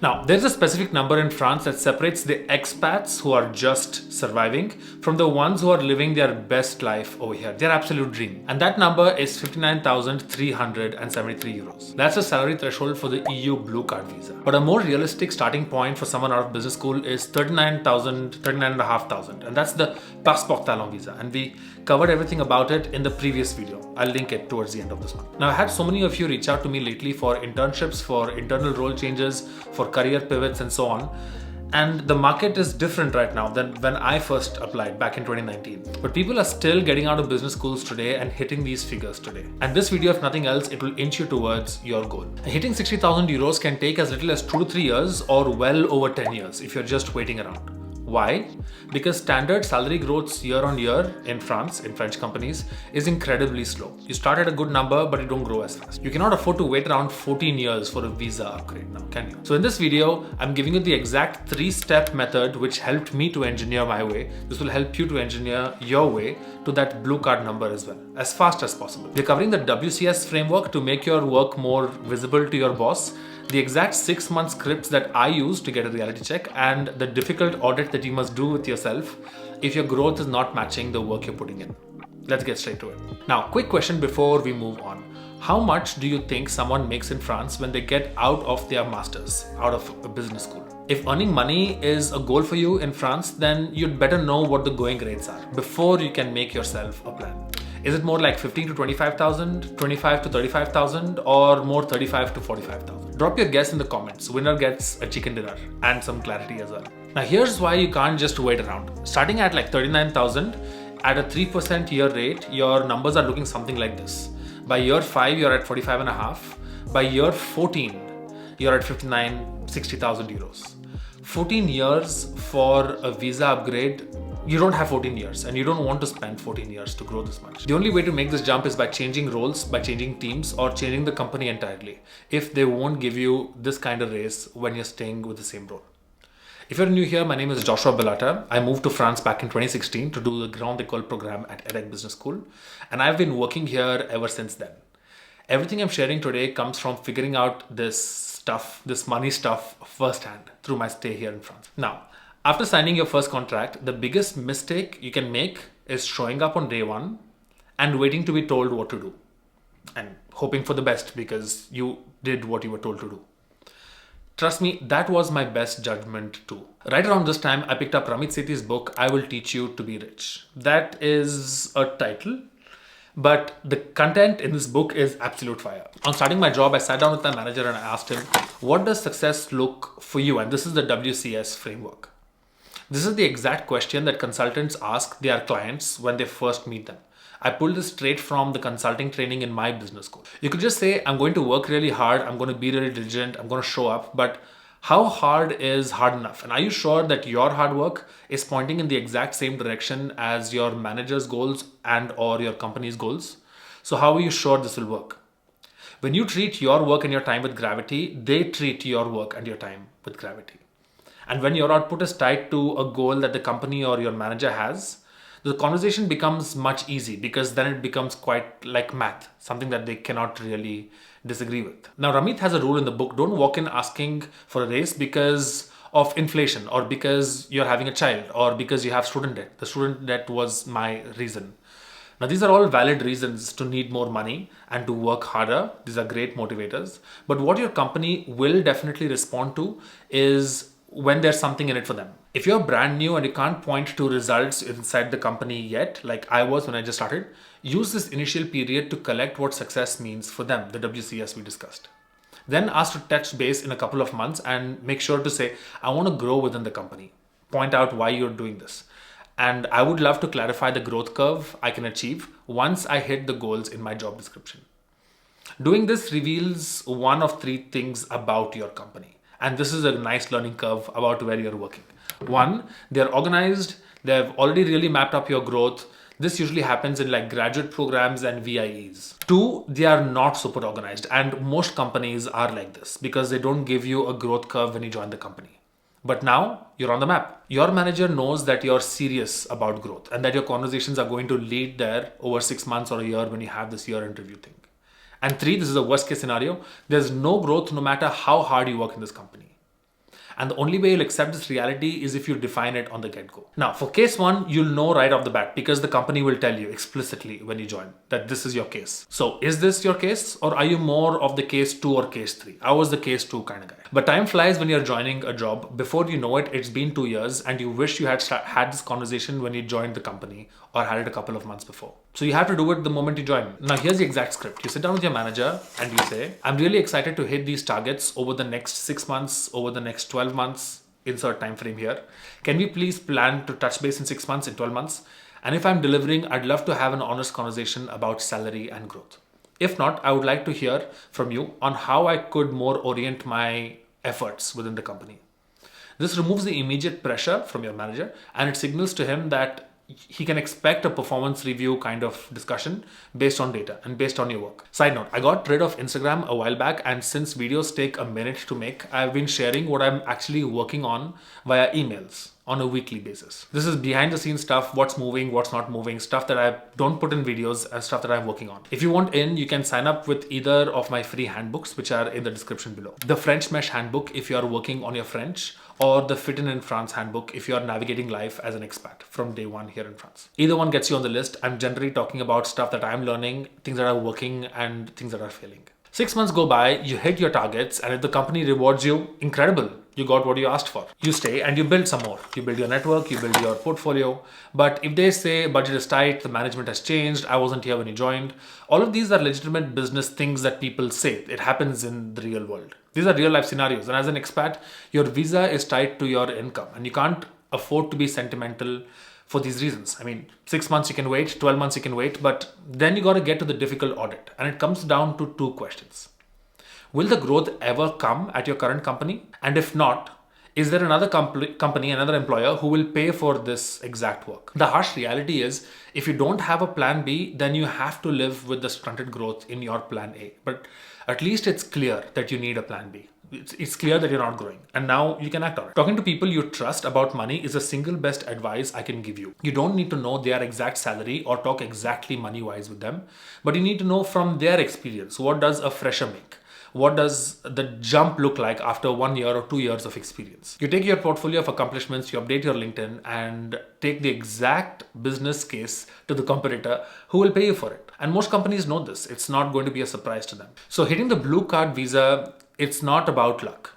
Now, there's a specific number in France that separates the expats who are just surviving from the ones who are living their best life over here, their absolute dream. And that number is 59,373 euros. That's the salary threshold for the EU Blue Card visa. But a more realistic starting point for someone out of business school is 39,500, and that's the Passeport Talent visa. And we covered everything about it in the previous video. I'll link it towards the end of this one. Now, I had so many of you reach out to me lately for internships, for internal role changes, for career pivots and so on. And the market is different right now than when I first applied back in 2019. But people are still getting out of business schools today and hitting these figures today. And this video, if nothing else, it will inch you towards your goal. And hitting 60,000 euros can take as little as 2 to 3 years or well over 10 years if you're just waiting around. Why? Because standard salary growth year on year in France, in French companies, is incredibly slow. You start at a good number, but you don't grow as fast. You cannot afford to wait around 14 years for a visa upgrade now, can you? So in this video, I'm giving you the exact 3-step method which helped me to engineer my way. This will help you to engineer your way to that blue card number as well, as fast as possible. We're covering the WCS framework to make your work more visible to your boss, the exact 6-month scripts that I use to get a reality check, and the difficult audit that you must do with yourself if your growth is not matching the work you're putting in. Let's get straight to it. Now, quick question before we move on. How much do you think someone makes in France when they get out of their masters, out of a business school? If earning money is a goal for you in France, then you'd better know what the going rates are before you can make yourself a plan. Is it more like 15 to 25,000, 25 to 35,000, or more 35 to 45,000? Drop your guess in the comments. Winner gets a chicken dinner and some clarity as well. Now here's why you can't just wait around. Starting at like 39,000 at a 3% year rate, your numbers are looking something like this. By year 5, you're at 45.5. By year 14, you're at 60,000 euros. 14 years for a visa upgrade. You don't have 14 years and you don't want to spend 14 years to grow this much. The only way to make this jump is by changing roles, by changing teams, or changing the company entirely, if they won't give you this kind of raise when you're staying with the same role. If you're new here, my name is Joshua Balata. I moved to France back in 2016 to do the Grande École program at Audit Business School, and I've been working here ever since then. Everything I'm sharing today comes from figuring out this stuff, this money stuff firsthand through my stay here in France. Now, after signing your first contract, the biggest mistake you can make is showing up on day one and waiting to be told what to do and hoping for the best because you did what you were told to do. Trust me, that was my best judgment too. Right around this time, I picked up Ramit Sethi's book, I Will Teach You to Be Rich. That is a title, but the content in this book is absolute fire. On starting my job, I sat down with my manager and I asked him, what does success look for you? And this is the WCS framework. This is the exact question that consultants ask their clients when they first meet them. I pulled this straight from the consulting training in my business school. You could just say, I'm going to work really hard, I'm going to be really diligent, I'm going to show up, but how hard is hard enough? And are you sure that your hard work is pointing in the exact same direction as your manager's goals and or your company's goals? So how are you sure this will work? When you treat your work and your time with gravity, they treat your work and your time with gravity. And when your output is tied to a goal that the company or your manager has, the conversation becomes much easier because then it becomes quite like math, something that they cannot really disagree with. Now, Ramit has a rule in the book, don't walk in asking for a raise because of inflation or because you're having a child or because you have student debt. The student debt was my reason. Now, these are all valid reasons to need more money and to work harder. These are great motivators. But what your company will definitely respond to is when there's something in it for them. If you're brand new and you can't point to results inside the company yet, like I was when I just started, use this initial period to collect what success means for them, the WCS we discussed. Then ask to touch base in a couple of months and make sure to say, I want to grow within the company. Point out why you're doing this. And I would love to clarify the growth curve I can achieve once I hit the goals in my job description. Doing this reveals one of 3 things about your company. And this is a nice learning curve about where you're working. 1, they're organized. They've already really mapped up your growth. This usually happens in like graduate programs and VIEs. 2, they are not super organized. And most companies are like this because they don't give you a growth curve when you join the company. But now you're on the map. Your manager knows that you're serious about growth and that your conversations are going to lead there over 6 months or a year when you have this year interview thing. And 3, this is the worst case scenario. There's no growth no matter how hard you work in this company. And the only way you'll accept this reality is if you define it on the get-go. Now, for case one, you'll know right off the bat because the company will tell you explicitly when you join that this is your case. So is this your case, or are you more of the case 2 or case 3? I was the case 2 kind of guy. But time flies when you're joining a job. Before you know it, it's been 2 years and you wish you had had this conversation when you joined the company or had it a couple of months before. So you have to do it the moment you join. Now here's the exact script. You sit down with your manager and you say, I'm really excited to hit these targets over the next 6 months, over the next 12 months, insert time frame here. Can we please plan to touch base in 6 months, in 12 months? And if I'm delivering, I'd love to have an honest conversation about salary and growth. If not, I would like to hear from you on how I could more orient my efforts within the company. This removes the immediate pressure from your manager and it signals to him that he can expect a performance review kind of discussion based on data and based on your work. Side note, I got rid of Instagram a while back, and since videos take a minute to make, I've been sharing what I'm actually working on via emails on a weekly basis. This is behind the scenes stuff, what's moving, what's not moving, stuff that I don't put in videos and stuff that I'm working on. If you want in, you can sign up with either of my free handbooks, which are in the description below. The French Mesh handbook if you are working on your French, or the Fit in France handbook if you are navigating life as an expat from day one here in France. Either one gets you on the list. I'm generally talking about stuff that I'm learning, things that are working and things that are failing. 6 months go by, you hit your targets, and if the company rewards you, incredible. You got what you asked for. You stay and you build some more. You build your network, you build your portfolio. But if they say budget is tight, the management has changed, I wasn't here when you joined, all of these are legitimate business things that people say. It happens in the real world. These are real life scenarios. And as an expat, your visa is tied to your income and you can't afford to be sentimental for these reasons. I mean, 6 months you can wait, 12 months you can wait, but then you got to get to the difficult audit. And it comes down to 2 questions. Will the growth ever come at your current company? And if not, is there another company, another employer who will pay for this exact work? The harsh reality is, if you don't have a plan B, then you have to live with the stunted growth in your plan A. But at least it's clear that you need a plan B. It's clear that you're not growing and now you can act on it. Talking to people you trust about money is the single best advice I can give you. You don't need to know their exact salary or talk exactly money-wise with them, but you need to know from their experience, what does a fresher make? What does the jump look like after 1 year or 2 years of experience? You take your portfolio of accomplishments, you update your LinkedIn and take the exact business case to the competitor who will pay you for it. And most companies know this. It's not going to be a surprise to them. So hitting the blue card visa, it's not about luck.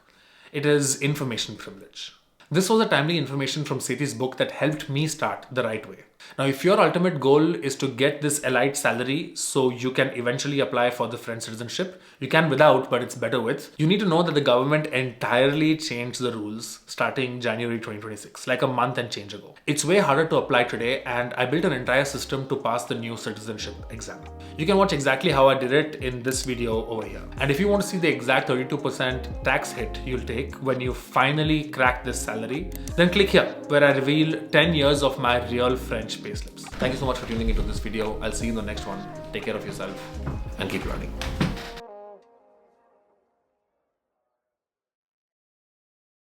It is information privilege. This was a timely information from Sethi's book that helped me start the right way. Now, if your ultimate goal is to get this elite salary so you can eventually apply for the French citizenship, you can without, but it's better with, you need to know that the government entirely changed the rules starting January 2026, like a month and change ago. It's way harder to apply today, and I built an entire system to pass the new citizenship exam. You can watch exactly how I did it in this video over here. And if you want to see the exact 32% tax hit you'll take when you finally crack this salary, then click here where I reveal 10 years of my real French payslips. Thank you so much for tuning into this video. I'll see you in the next one. Take care of yourself and keep learning.